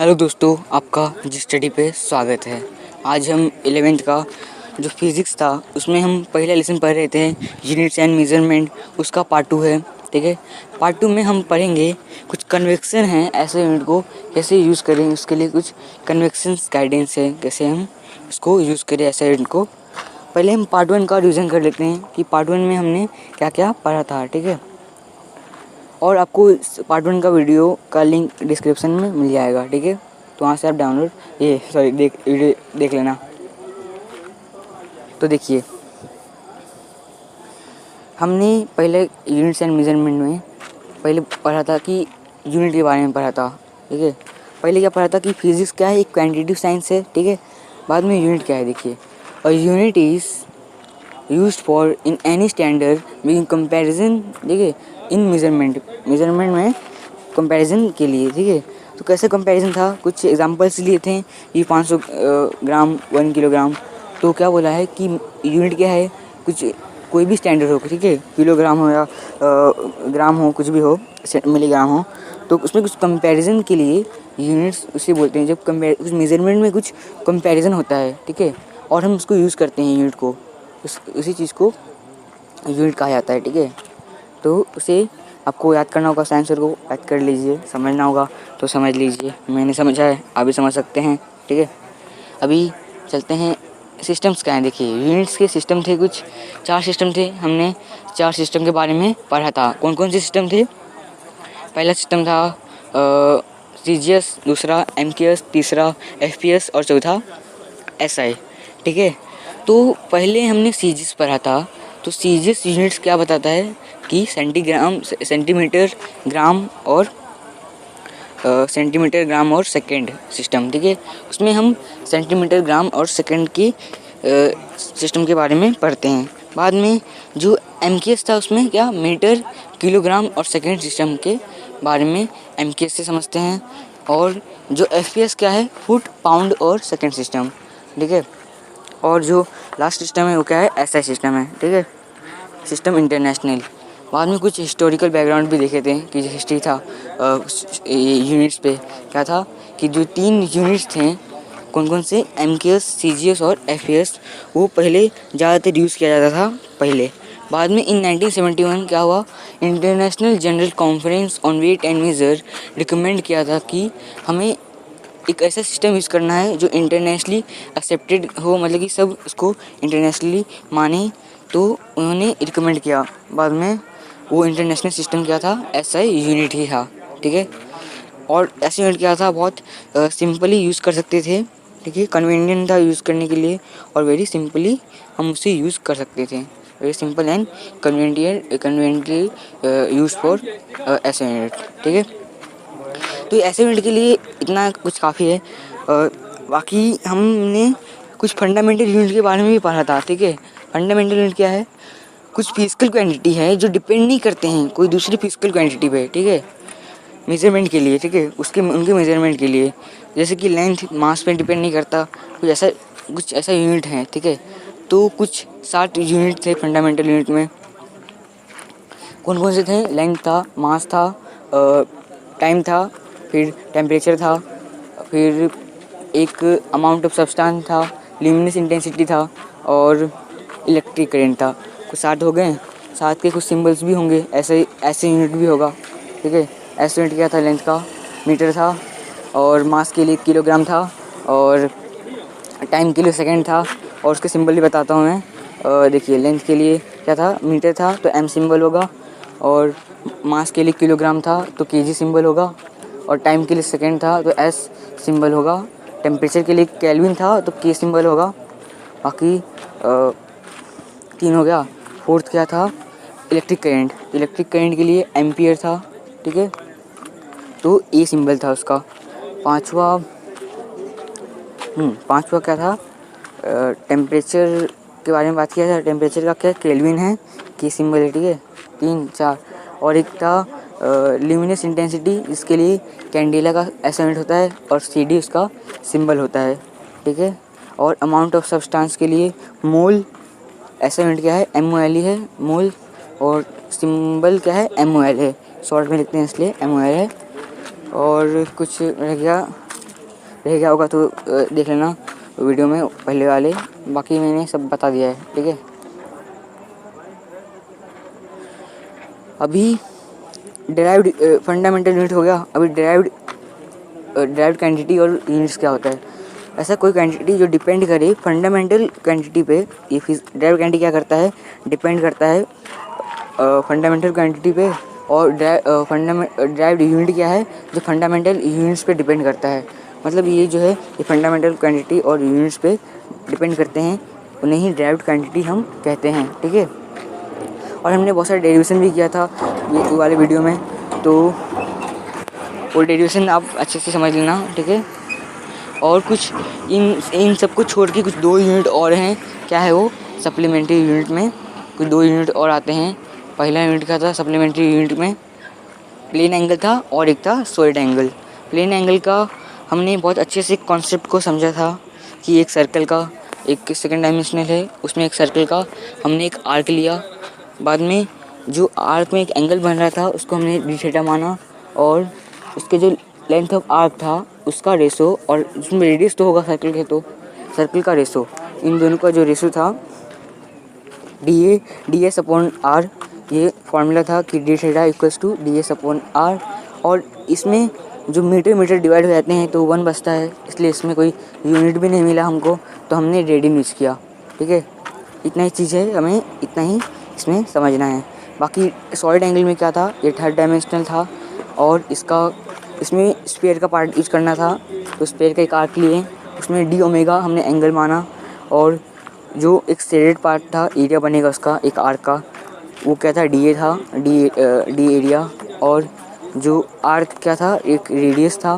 Hello दोस्तों, आपका जी study पे स्वागत है। आज हम 11th का जो फिज़िक्स था उसमें हम पहला लेसन पढ़ रहे थे, यूनिट्स एंड मेजरमेंट, उसका पार्ट 2 है। ठीक है, पार्ट 2 में हम पढ़ेंगे कुछ कन्वेक्शन हैं, ऐसे यूनिट को कैसे यूज़ करें, उसके लिए कुछ कन्वेक्शन गाइडेंस है, कैसे हम इसको यूज़ करें ऐसे यूनिट को। पहले हम पार्ट 1 का रिविज़न कर लेते हैं कि पार्ट 1 में हमने क्या क्या पढ़ा था। ठीक है, और आपको इस पार्ट 1 का वीडियो का लिंक डिस्क्रिप्शन में मिल जाएगा। ठीक है, तो वहाँ से आप डाउनलोड वीडियो देख लेना। तो देखिए, हमने पहले यूनिट्स एंड मेजरमेंट में पहले पढ़ा था कि यूनिट के बारे में पढ़ा था। ठीक है, पहले क्या पढ़ा था कि फिजिक्स क्या है, एक क्वांटिटेटिव साइंस है। ठीक है, बाद में यूनिट क्या है। देखिए, a unit is used for in any standard making comparison. ठीक है, इन मेजरमेंट में कंपैरिजन के लिए। ठीक है, तो कैसे कंपैरिजन था, कुछ एग्जांपल्स लिए थे कि 500 ग्राम 1 किलोग्राम। तो क्या बोला है कि यूनिट क्या है, कुछ कोई भी स्टैंडर्ड हो। ठीक है, किलोग्राम हो या ग्राम हो, कुछ भी हो, मिलीग्राम हो, तो उसमें कुछ कंपैरिजन के लिए यूनिट्स उसे बोलते हैं। जब कुछ मेजरमेंट में कुछ कंपैरिजन होता है, ठीक है, और हम उसको यूज़ करते हैं यूनिट को, उसी चीज़ को यूनिट कहा जाता है। ठीक है, तो उसे आपको याद करना होगा, आंसर को याद कर लीजिए, समझना होगा तो समझ लीजिए। मैंने समझा है, आप भी समझ सकते हैं। ठीक है, अभी चलते हैं सिस्टम्स क्या हैं। देखिए, यूनिट्स के सिस्टम थे, कुछ 4 सिस्टम थे। हमने 4 सिस्टम के बारे में पढ़ा था। कौन कौन से सिस्टम थे? पहला सिस्टम था सीजीएस, दूसरा एमकेएस, तीसरा एफपीएस और चौथा एसआई। ठीक है, तो पहले हमने सीजीएस पढ़ा था। तो सीजीएस यूनिट्स क्या बताता है कि सेंटीमीटर, ग्राम और सेकंड सिस्टम। ठीक है, उसमें हम सेंटीमीटर, ग्राम और सेकंड की सिस्टम के बारे में पढ़ते हैं। बाद में जो एमकेएस था उसमें क्या, मीटर, किलोग्राम और सेकंड सिस्टम के बारे में एमकेएस से समझते हैं। और जो एफपीएस क्या है, फुट, पाउंड और सेकंड सिस्टम। ठीक है, और जो लास्ट सिस्टम है वो क्या है, एसआई सिस्टम है। ठीक है, सिस्टम इंटरनेशनल। बाद में कुछ हिस्टोरिकल बैकग्राउंड भी देखे थे कि जो हिस्ट्री था यूनिट्स पे, क्या था कि जो 3 यूनिट्स थे, कौन कौन से, एमकेएस, सीजीएस और एफपीएस, वो पहले ज़्यादातर यूज़ किया जाता था पहले। बाद में इन 1971 क्या हुआ, international general conference on weight and measure recommend किया था कि हमें एक ऐसा सिस्टम यूज़ करना है जो इंटरनेशनली एक्सेप्टेड हो, मतलब कि सब उसको इंटरनेशनली माने। तो उन्होंने रिकमेंड किया। बाद में वो इंटरनेशनल सिस्टम क्या था, एसआई यूनिट ही था। ठीक है, और ऐसे यूनिट क्या था, बहुत सिंपली यूज़ कर सकते थे। ठीक है, कन्वीनियंट था यूज़ करने के लिए, और वेरी सिंपली हम उसे यूज़ कर सकते थे। Very simple and conveniently use for ऐसे यूनिट। ठीक है, तो ऐसे यूनिट के लिए इतना कुछ काफ़ी है। बाकी हमने कुछ फंडामेंटल यूनिट के बारे में भी पढ़ा था। ठीक है, फंडामेंटल यूनिट क्या है, कुछ फिजिकल क्वांटिटी है जो डिपेंड नहीं करते हैं कोई दूसरी फिजिकल क्वांटिटी पे। ठीक है, मेजरमेंट के लिए। ठीक है, उनके मेजरमेंट के लिए, जैसे कि लेंथ मास पे डिपेंड नहीं करता, कुछ ऐसा यूनिट है। ठीक है, तो कुछ 60 यूनिट थे फंडामेंटल यूनिट में। कौन कौन से थे, लेंथ था, मास था, टाइम था, फिर टेम्परेचर था, फिर एक अमाउंट ऑफ सब्सटेंस था, ल्यूमिनस इंटेंसिटी था और इलेक्ट्रिक करंट था। कुछ 60 हो गए। साथ के कुछ सिंबल्स भी होंगे, ऐसे यूनिट भी होगा। ठीक है, ऐसे यूनिट क्या था, लेंथ का मीटर था, और मास के लिए किलोग्राम था, और टाइम के लिए सेकंड था, और उसके सिंबल भी बताता हूँ मैं। देखिए, लेंथ के लिए क्या था, मीटर था तो एम सिंबल होगा, और मास के लिए किलोग्राम था तो केजी सिंबल होगा, और टाइम के लिए सेकंड था तो एस सिंबल होगा, टेम्परेचर के लिए केल्विन था तो के सिंबल होगा। बाकी 3 हो गया। फोर्थ क्या था, इलेक्ट्रिक करंट के लिए एम्पियर था। ठीक है, तो ए सिंबल था उसका। पांचवा क्या था, टेम्परेचर के बारे में बात किया था। टेम्परेचर का क्या, केल्विन है, के सिंबल है। ठीक है, 3 4। और एक था ल्यूमिनस इंटेंसिटी, जिसके लिए कैंडेला का ऐसा यूनिट होता है और CD उसका सिंबल होता है। ठीक है, और अमाउंट ऑफ सब्सटेंस के लिए मोल, ऐसा यूनिट क्या है, MOL ही है, मोल, और सिंबल क्या है, MOL है, शॉर्ट में लिखते हैं इसलिए MOL है। और कुछ रह गया, रह गया होगा तो देख लेना वीडियो में पहले वाले, बाकी मैंने सब बता दिया है, ठीक है। अभी डिराइव्ड फंडामेंटल यूनिट हो गया। अभी डिराइव्ड क्वांटिटी और यूनिट्स क्या होता है। ऐसा कोई क्वांटिटी जो डिपेंड करे फंडामेंटल क्वांटिटी पे, ये डिराइव्ड क्वांटिटी क्या करता है, डिपेंड करता है फंडामेंटल क्वांटिटी पे, और डिराइव्ड यूनिट क्या है, जो फंडामेंटल यूनिट्स पे डिपेंड करता है। मतलब ये जो है ये फंडामेंटल क्वांटिटी और यूनिट्स पे डिपेंड करते हैं, उन्हें ही डिराइव्ड क्वांटिटी हम कहते हैं, ठीक है। और हमने बहुत सारे डेरिवेशन भी किया था ये वाले वीडियो में, तो वो डेरिवेशन आप अच्छे से समझ लेना, ठीक है। और कुछ इन सब को छोड़ के कुछ 2 यूनिट और हैं। क्या है वो, सप्लीमेंट्री यूनिट में कुछ 2 यूनिट और आते हैं। पहला यूनिट क्या था सप्लीमेंट्री यूनिट में, प्लेन एंगल था और एक था सॉलिड एंगल। प्लेन एंगल का हमने बहुत अच्छे से कॉन्सेप्ट को समझा था कि एक सर्कल का एक सेकंड डायमेंशनल है, उसमें एक सर्कल का हमने एक आर्क लिया। बाद में जो आर्क में एक एंगल बन रहा था उसको हमने डी थीटा माना, और उसके जो लेंथ ऑफ आर्क था उसका रेशो, और उसमें रेडियस तो होगा सर्कल के, तो सर्कल का रेशो, इन दोनों का जो रेशो था डी एस अपॉन आर, ये फार्मूला था कि D theta equals to D S upon R. और इसमें जो मीटर डिवाइड हो जाते हैं तो 1 बचता है, इसलिए इसमें कोई यूनिट भी नहीं मिला हमको, तो हमने रेडियन यूज़ किया, ठीक है। इतना ही चीज़ है, हमें इतना ही इसमें समझना है। बाकी सॉलिड एंगल में क्या था, ये 3rd डायमेंशनल था, और इसमें स्फीयर का पार्ट यूज़ करना था, तो स्फीयर का एक आर्क लिए, उसमें डी ओमेगा हमने एंगल माना, और जो एक शेडेड पार्ट था एरिया बनेगा उसका एक आर्क का, वो क्या था डी ए था, डी एरिया। और जो आर्क क्या था एक रेडियस था,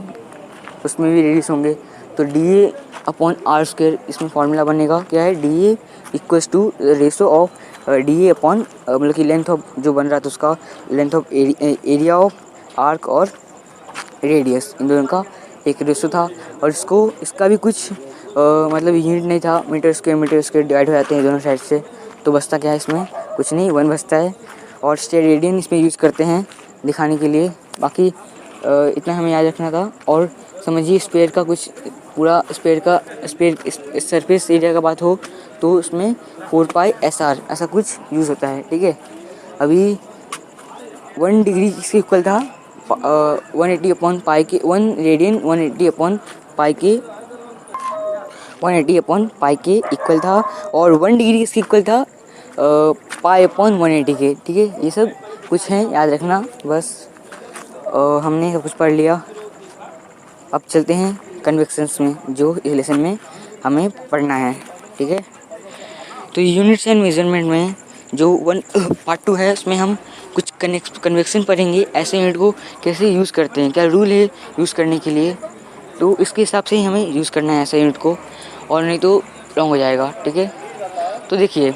उसमें भी रेडियस होंगे, तो D A upon R square इसमें फार्मूला बनेगा। क्या है, D A equals to ratio of D A upon मतलब कि लेंथ ऑफ जो बन रहा था उसका length of area of arc और रेडियस, इन दोनों का एक रेशो था। और इसका भी कुछ मतलब यूनिट नहीं था, मीटर स्क्वायर डिवाइड हो जाते हैं दोनों साइड से, तो बचता क्या है इसमें, कुछ नहीं, 1 बचता है। और रेडियन इसमें यूज़ करते हैं दिखाने के लिए। बाकी इतना हमें याद रखना था। और समझिए स्फीयर का कुछ पूरा स्फीयर सरफेस एरिया का बात हो तो उसमें 4 पाई SR ऐसा कुछ यूज़ होता है, ठीक है। अभी 1 डिग्री इसके इक्वल था 180 अपॉन पाई के, 1 रेडियन 180 अपॉन पाई के 180 अपॉन पाई के इक्वल था, और 1 डिग्री इसके इक्वल था पाई अपॉन 180 के, ठीक है। ये सब कुछ है, याद रखना बस। हमने सब कुछ पढ़ लिया, अब चलते हैं कन्वेक्शंस में, जो इस लेसन में हमें पढ़ना है, ठीक है। तो यूनिट्स एंड मेजरमेंट में जो पार्ट 2 है उसमें हम कुछ कन्वेक्शन पढ़ेंगे, ऐसे यूनिट को कैसे यूज़ करते हैं, क्या रूल है यूज़ करने के लिए, तो इसके हिसाब से ही हमें यूज़ करना है ऐसे यूनिट को, और नहीं तो रॉन्ग हो जाएगा, ठीक है। तो देखिए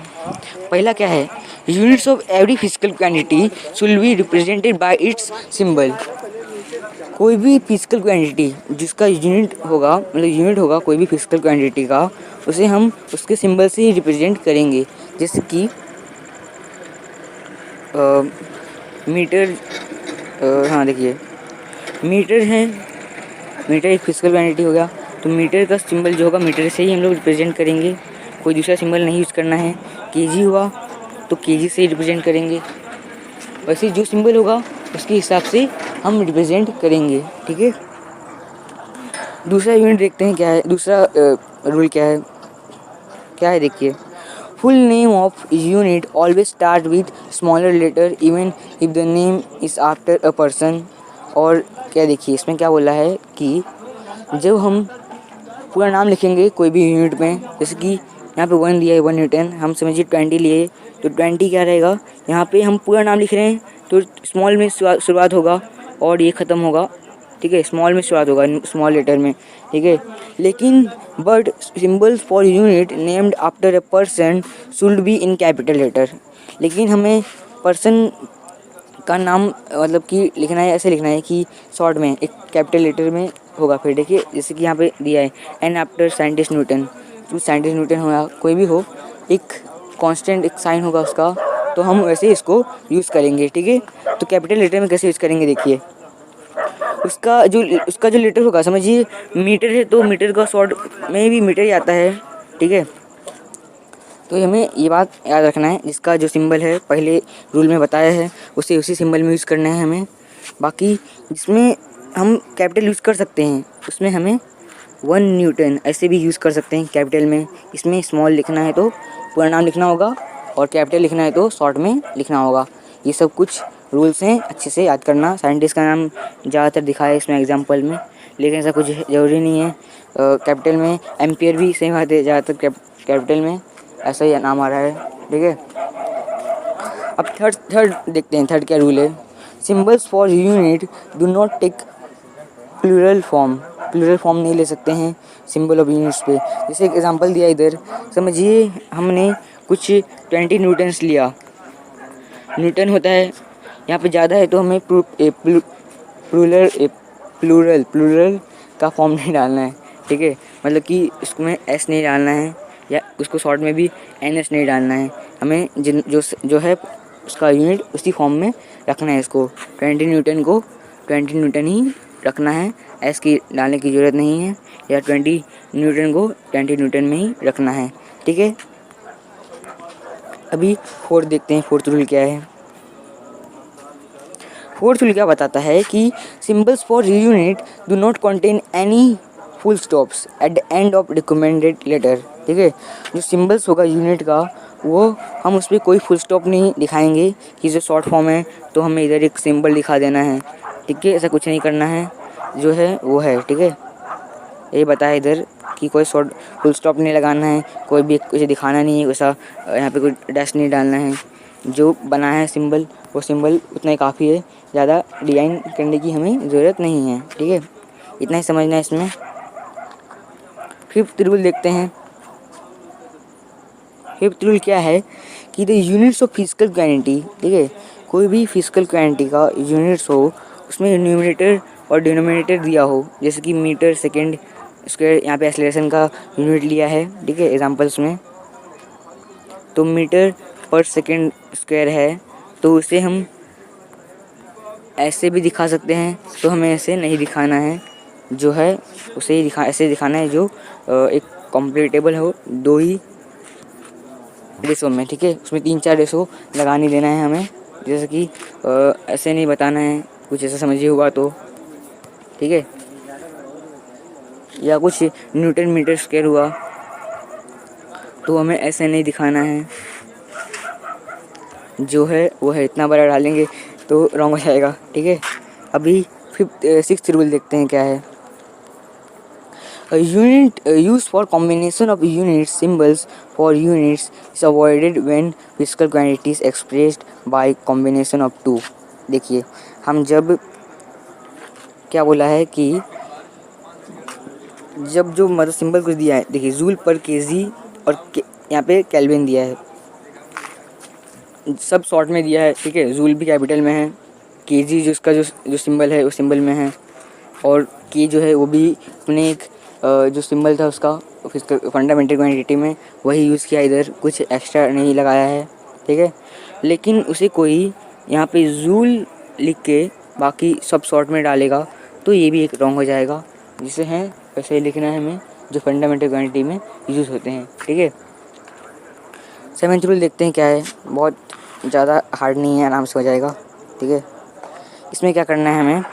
पहला क्या है, units of every physical quantity should be represented by it's symbol. कोई भी फिजिकल क्वांटिटी जिसका यूनिट होगा कोई भी फिजिकल क्वांटिटी का, उसे हम उसके सिंबल से ही रिप्रेजेंट करेंगे। जैसे कि मीटर, हाँ देखिए मीटर है, मीटर एक फिजिकल क्वांटिटी हो गया, तो मीटर का सिंबल जो होगा मीटर से ही हम लोग रिप्रेजेंट करेंगे, कोई दूसरा सिंबल नहीं यूज़ करना है। केजी हुआ तो केजी से ही रिप्रेजेंट करेंगे, वैसे जो सिंबल होगा उसके हिसाब से हम रिप्रेजेंट करेंगे, ठीक है। दूसरा यूनिट देखते हैं क्या है, दूसरा रूल क्या है देखिए, full name of unit always start with smaller letter even if the name is after a person. और क्या देखिए इसमें क्या बोला है कि जब हम पूरा नाम लिखेंगे कोई भी यूनिट में, जैसे कि यहाँ पे 1 दिया है 1 न्यूटन, हम समझिए 20 लिए, तो 20 क्या रहेगा, यहाँ पे हम पूरा नाम लिख रहे हैं तो स्मॉल में शुरुआत होगा और ये ख़त्म होगा, ठीक है। स्मॉल में शुरुआत होगा स्मॉल लेटर में, ठीक है। लेकिन but symbols for unit named after a person should be in capital letter. लेकिन हमें पर्सन का नाम मतलब कि लिखना है, ऐसे लिखना है कि शॉर्ट में एक कैपिटल लेटर में होगा। फिर देखिए जैसे कि यहाँ पे दिया है एन आफ्टर साइंटिस्ट न्यूटन, तो साइंटिस्ट न्यूटन होगा कोई भी हो, एक कांस्टेंट एक साइन होगा उसका, तो हम वैसे इसको यूज़ करेंगे, ठीक है। तो कैपिटल लेटर में कैसे यूज़ करेंगे देखिए, उसका जो लीटर होगा, समझिए मीटर है तो मीटर का शॉर्ट में भी मीटर ही आता है, ठीक है। तो हमें ये बात याद रखना है, जिसका जो सिंबल है पहले रूल में बताया है उसे उसी सिंबल में यूज़ करना है हमें। बाकी जिसमें हम कैपिटल यूज़ कर सकते हैं उसमें हमें 1 न्यूटन ऐसे भी यूज़ कर सकते हैं कैपिटल में। इसमें स्मॉल लिखना है तो पूरा नाम लिखना होगा और कैपिटल लिखना है तो शॉर्ट में लिखना होगा। ये सब कुछ रूल्स हैं, अच्छे से याद करना। साइंटिस्ट का नाम ज़्यादातर दिखा है इसमें एग्जाम्पल में, लेकिन ऐसा कुछ ज़रूरी नहीं है। कैपिटल में एम्पियर भी सेम आते हैं ज़्यादातर कैपिटल में, ऐसा ही नाम आ रहा है, ठीक है। अब थर्ड देखते हैं, थर्ड क्या रूल है। Symbols for unit do not take plural form नहीं ले सकते हैं सिंबल ऑफ यूनिट्स पे। जैसे एक एग्जांपल दिया इधर, समझिए हमने कुछ 20 न्यूटन्स लिया। न्यूटन होता है यहाँ पे ज़्यादा है तो हमें प्लूरल का फॉर्म नहीं डालना है, ठीक है। मतलब कि उसमें एस नहीं डालना है या उसको शॉर्ट में भी एन एस नहीं डालना है। हमें जो है उसका यूनिट उसी फॉर्म में रखना है। इसको 20 न्यूटन को 20 न्यूटन ही रखना है, एस की डालने की ज़रूरत नहीं है, या 20 न्यूटन को 20 न्यूटन में ही रखना है, ठीक है। अभी फोर्थ देखते हैं, फोर्थ रूल क्या है। फोर्थ रूल क्या बताता है कि symbols for unit do not contain any full stops at the end of recommended letter, ठीक है। जो सिंबल्स होगा यूनिट का वो हम उस पर कोई फुल स्टॉप नहीं दिखाएंगे कि जो शॉर्ट फॉर्म है तो हमें इधर एक सिंबल दिखा देना है, ठीक है। ऐसा कुछ नहीं करना है, जो है वो है, ठीक है। ये बताया इधर कि कोई शॉर्ट फुल स्टॉप नहीं लगाना है, कोई भी कुछ दिखाना नहीं है, वैसा यहाँ पे कोई डैश नहीं डालना है। जो बना है सिंबल वो सिंबल उतना ही काफ़ी है, ज़्यादा डिज़ाइन करने की हमें ज़रूरत नहीं है, ठीक है। इतना ही समझना है इसमें। फिफ्थ रूल देखते हैं। फिफ्थ रूल क्या है कि the units of physical quantity, ठीक है। कोई भी फिजिकल क्वांटिटी का यूनिट्स हो उसमें न्यूमरेटर और डिनोमिनेटर दिया हो, जैसे कि मीटर सेकेंड स्क्वायर, यहाँ पे एक्सेलरेशन का यूनिट लिया है, ठीक है, एग्जांपल्स में। तो मीटर पर सेकेंड स्क्वायर है तो उसे हम ऐसे भी दिखा सकते हैं, तो हमें ऐसे नहीं दिखाना है, जो है उसे ही ऐसे दिखाना है जो एक कॉम्प्लीटेबल हो दो ही रेशो में, ठीक है। उसमें 3-4 रेशो लगा नहीं देना है हमें, जैसे कि ऐसे नहीं बताना है, कुछ ऐसा समझिए हुआ तो, ठीक है। या कुछ न्यूटन मीटर स्क्वायर हुआ तो हमें ऐसे नहीं दिखाना है, जो है वो है। इतना बड़ा डालेंगे तो रॉन्ग हो जाएगा, ठीक है। अभी सिक्स्थ रूल देखते हैं क्या है। Unit use for combination of unit symbols for units is avoided when physical quantities expressed by combination of 2। देखिए हम जब क्या बोला है कि जब जो मतलब सिंबल कुछ दिया है, देखिए जूल पर केजी और यहाँ पे केल्विन दिया है, सब शॉर्ट में दिया है, ठीक है। जूल भी कैपिटल में है, केजी जो उसका जो सिंबल है वो सिंबल में है, और के जो है वो भी अपने एक जो सिंबल था उसका फिजिकल फंडामेंटल क्वांटिटी में वही यूज़ किया, इधर कुछ एक्स्ट्रा नहीं लगाया है, ठीक है। लेकिन उसे कोई यहाँ पे जूल लिख के बाकी सब शॉर्ट में डालेगा तो ये भी एक रॉन्ग हो जाएगा, जिसे है वैसे ही लिखना है हमें जो फंडामेंटल क्वांटिटी में यूज़ होते हैं, ठीक है। सेवेंथ रूल देखते हैं क्या है। बहुत ज़्यादा हार्ड नहीं है, आराम से हो जाएगा, ठीक है। इसमें क्या करना है हमें,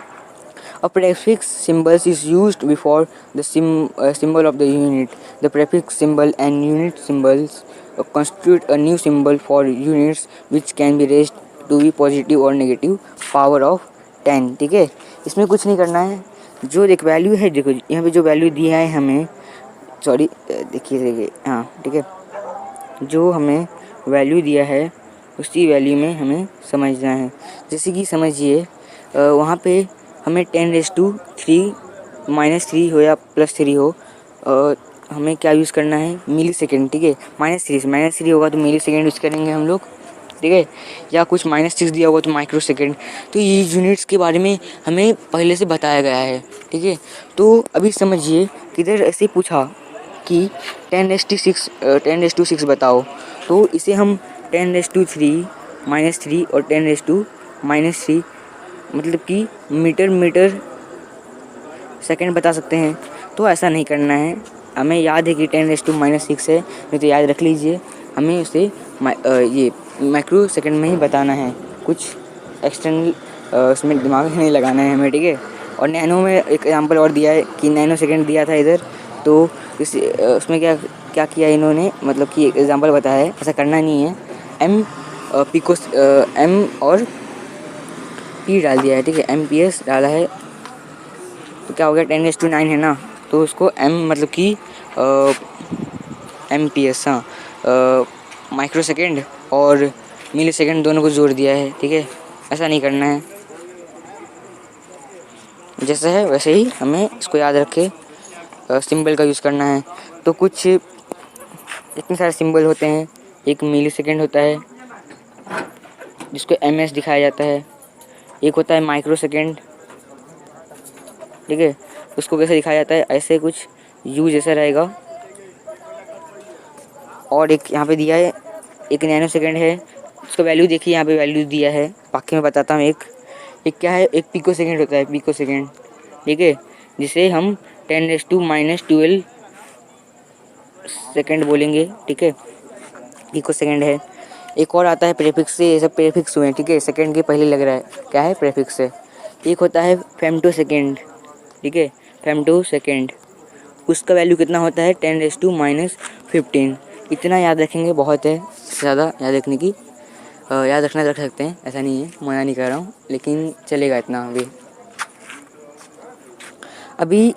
A prefix symbols is used before the symbol of the unit. The prefix symbol and unit symbols constitute a new symbol for units which can be raised to be positive or negative power of 10, ठीक है। इसमें कुछ नहीं करना है, जो एक value है, देखो यहाँ पे जो वैल्यू दिया है हमें, सॉरी देखिए हाँ, ठीक है। जो हमें वैल्यू दिया है उसी वैल्यू में हमें समझना है। जैसे कि समझिए वहाँ पे हमें 10⁻³ -3 हो या +3 हो, हमें क्या यूज़ करना है, मिली सेकेंड, ठीक है। -3 होगा तो मिली सेकेंड यूज़ करेंगे हम लोग, ठीक है। या कुछ -6 दिया होगा तो माइक्रो सेकेंड। तो ये यूनिट्स के बारे में हमें पहले से बताया गया है, ठीक है। तो अभी समझिए किधर ऐसे पूछा कि 10⁻6 बताओ, तो इसे हम 10⁻³ -3 और 10⁻³ मतलब कि मीटर सेकंड बता सकते हैं, तो ऐसा नहीं करना है। हमें याद है कि 10⁻⁻6 है, नहीं तो याद रख लीजिए, हमें उसे ये माइक्रो सेकंड में ही बताना है, कुछ एक्सटर्नल उसमें दिमाग नहीं लगाना है हमें, ठीक है। और नैनो में एक एग्जांपल और दिया है कि नैनो सेकंड दिया था इधर, तो उसमें क्या क्या किया इन्होंने, मतलब कि एक एग्जांपल बताया है, ऐसा करना नहीं है। एम पिको एम और पी डाल दिया है, ठीक है, MPS डाला है, तो क्या हो गया 10⁻9 है ना, तो उसको M मतलब कि MPS, हाँ, माइक्रो सेकेंड और मिली सेकेंड दोनों को जोड़ दिया है, ठीक है। ऐसा नहीं करना है, जैसा है वैसे ही हमें इसको याद रखे सिंबल का यूज़ करना है। तो कुछ इतने सारे सिंबल होते हैं, एक मिली सेकेंड होता है जिसको MS दिखाया जाता है, एक होता है माइक्रो सेकेंड, ठीक है, उसको कैसे दिखाया जाता है, ऐसे कुछ U जैसा रहेगा। और एक यहाँ पे दिया है, एक नैनो सेकेंड है, उसका वैल्यू देखिए, यहाँ पे वैल्यू दिया है, बाकी मैं बताता हूँ। एक क्या है, एक पिको सेकेंड होता है, पिको सेकेंड, ठीक है, जिसे हम 10⁻12 सेकेंड बोलेंगे, ठीक है, पिको सेकेंड है। एक और आता है प्रेफिक्स से, ये सब प्रेफिक्स हुए हैं, ठीक है, सेकेंड के पहले लग रहा है, क्या है, प्रेफिक्स है। एक होता है फेमटो सेकेंड, ठीक है, फेमटो सेकेंड, उसका वैल्यू कितना होता है 10⁻15। इतना याद रखेंगे बहुत है, ज़्यादा याद रखने की याद रखना रख सकते हैं, ऐसा नहीं है, मना नहीं कर रहा हूँ, लेकिन चलेगा इतना। अभी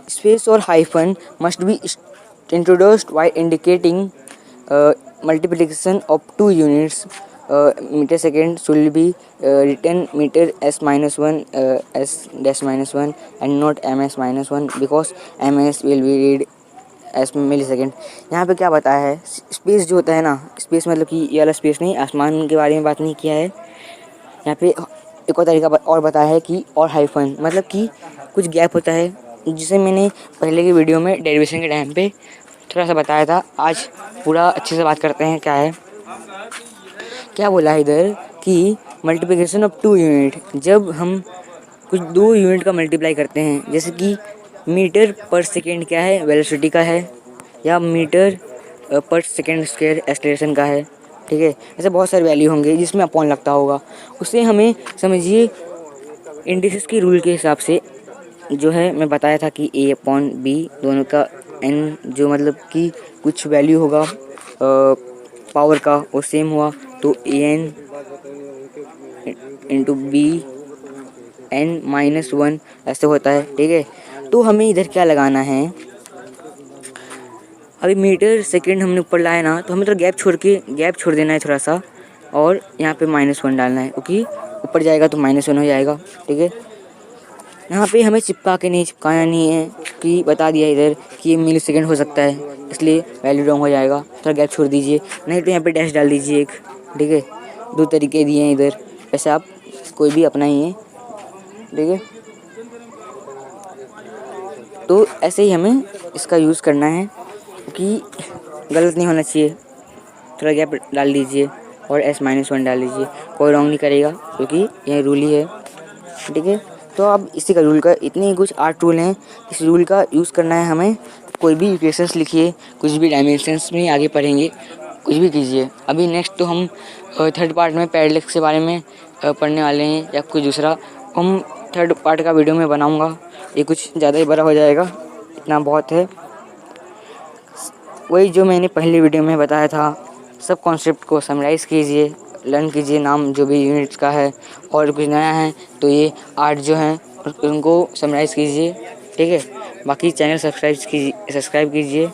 स्पेस और hyphen must be introduced by indicating multiplication of two units. Meter second should be written meter s-1 s-1 and not ms-1 because ms will be read as millisecond. यहाँ पे क्या बताया है, स्पेस जो होता है ना, स्पेस मतलब कि ये वाला स्पेस नहीं, आसमान के बारे में बात नहीं किया है। यहाँ पे एक और तरीका और बताया है कि और हाइफन मतलब कि कुछ गैप होता है, जिसे मैंने पहले की वीडियो में डेरिवेशन के टाइम पे थोड़ा सा बताया था। आज पूरा अच्छे से बात करते हैं। क्या है, क्या बोला है इधर कि मल्टीप्लिकेशन ऑफ 2 यूनिट, जब हम कुछ 2 यूनिट का मल्टीप्लाई करते हैं, जैसे कि मीटर पर सेकेंड क्या है, वेलोसिटी का है, या मीटर पर सेकेंड स्क्वायर एक्सेलरेशन का है, ठीक है। ऐसे बहुत सारे वैल्यू होंगे जिसमें अपॉन लगता होगा, उसे हमें समझिए इंडिसेस के रूल के हिसाब से जो है मैं बताया था कि A/B दोनों का n जो मतलब कि कुछ वैल्यू होगा पावर का वो सेम हुआ, तो AN इंटू BN-1 ऐसे होता है, ठीक है। तो हमें इधर क्या लगाना है, अभी मीटर सेकेंड हमने ऊपर लाया ना, तो हमें थोड़ा गैप छोड़ देना है थोड़ा सा, और यहाँ पे -1 डालना है, क्योंकि ऊपर जाएगा तो -1 हो जाएगा, ठीक है। यहाँ पे हमें चिपकाना नहीं है, कि बता दिया इधर कि ये मिली सेकेंड हो सकता है, इसलिए वैल्यू रॉन्ग हो जाएगा, थोड़ा गैप छोड़ दीजिए, नहीं तो यहाँ पे डैश डाल दीजिए एक, ठीक है। 2 तरीके दिए हैं इधर, वैसे आप कोई भी अपनाइए, ठीक है। तो ऐसे ही हमें इसका यूज़ करना है, क्योंकि गलत नहीं होना चाहिए, थोड़ा गैप डाल दीजिए और S-1 डाल दीजिए, कोई रॉन्ग नहीं करेगा, क्योंकि यह रूल ही है, ठीक है। तो अब इसी का रूल का इतने ही कुछ 8 रूल हैं, इस रूल का यूज़ करना है हमें। कोई भी इक्वेशंस लिखिए, कुछ भी डायमेंशंस में आगे पढ़ेंगे, कुछ भी कीजिए। अभी नेक्स्ट तो हम थर्ड पार्ट में पैरेलल्स के बारे में पढ़ने वाले हैं, या कुछ दूसरा हम थर्ड पार्ट का वीडियो में बनाऊंगा, ये कुछ ज़्यादा ही बड़ा हो जाएगा, इतना बहुत है। वही जो मैंने पहले वीडियो में बताया था, सब कॉन्सेप्ट को समराइज़ कीजिए, लर्न कीजिए, नाम जो भी यूनिट्स का है, और कुछ नया है तो ये 8 जो हैं उनको समराइज़ कीजिए, ठीक है। बाकी चैनल सब्सक्राइब कीजिए,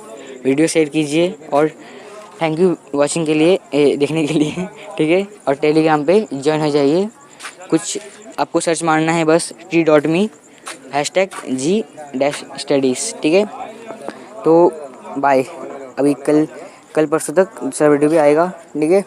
वीडियो शेयर कीजिए, और थैंक यू वॉचिंग के लिए, देखने के लिए, ठीक है। और टेलीग्राम पे ज्वाइन हो जाइए, कुछ आपको सर्च मारना है बस t.me #G-studies, ठीक है। तो बाय, अभी कल परसों तक दूसरा वीडियो भी आएगा, ठीक है।